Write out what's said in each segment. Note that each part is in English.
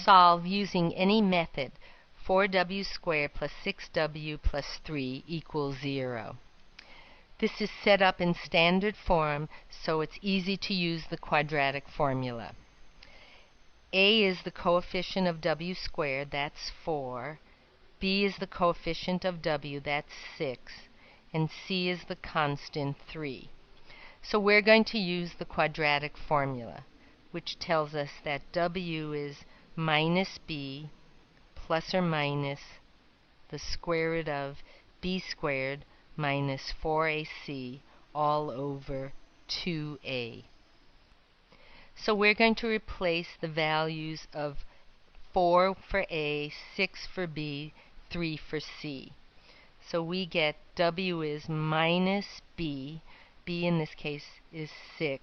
Solve using any method. 4w squared plus 6w plus 3 equals 0. This is set up in standard form, so it's easy to use the quadratic formula. A is the coefficient of w squared, that's 4. B is the coefficient of w, that's 6. And C is the constant, 3. So we're going to use the quadratic formula, which tells us that w is minus b plus or minus the square root of b squared minus 4ac all over 2a. So we're going to replace the values of 4 for a, 6 for b, 3 for c. So we get w is minus b, b in this case is 6,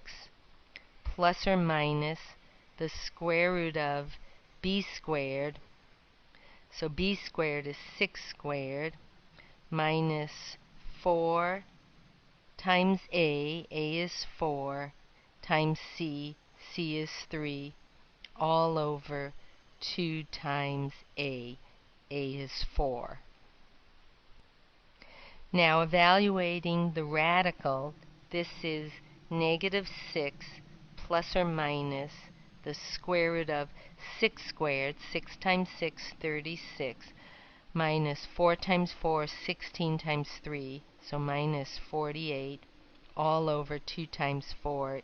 plus or minus the square root of b squared, so b squared is 6 squared, minus 4 times a is 4, times c is 3, all over 2 times a is 4. Now evaluating the radical, this is negative 6 plus or minus the square root of 6 squared, 6 times 6, 36, minus 4 times 4, 16 times 3, so minus 48, all over 2 times 4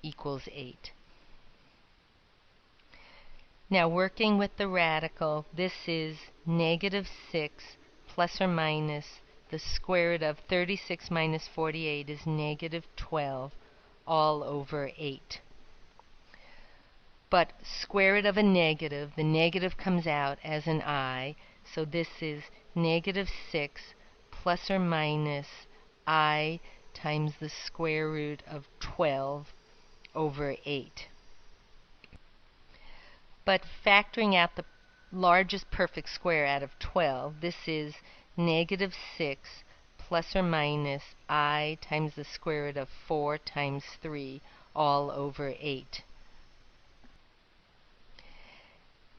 equals 8. Now working with the radical, this is negative 6 plus or minus the square root of 36 minus 48 is negative 12, all over 8. But square root of a negative, the negative comes out as an I, so this is negative 6 plus or minus I times the square root of 12 over 8. But factoring out the largest perfect square out of 12, this is negative 6 plus or minus I times the square root of 4 times 3 all over 8.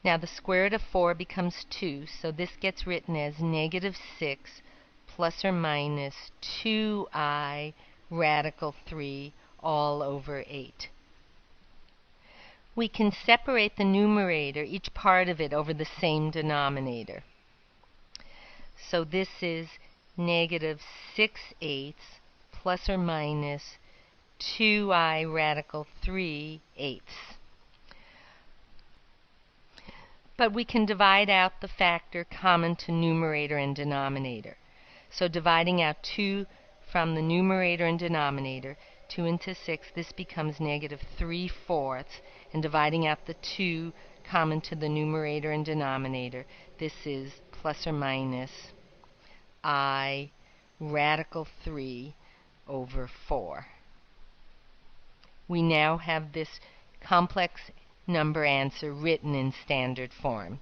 Now the square root of 4 becomes 2, so this gets written as negative 6 plus or minus 2I radical 3 all over 8. We can separate the numerator, each part of it, over the same denominator. So this is negative 6/8 plus or minus 2I radical 3/8. But we can divide out the factor common to numerator and denominator. So dividing out 2 from the numerator and denominator, 2 into 6, this becomes negative 3/4, and dividing out the 2 common to the numerator and denominator, this is plus or minus I radical 3 over 4. We now have this complex number answer written in standard form.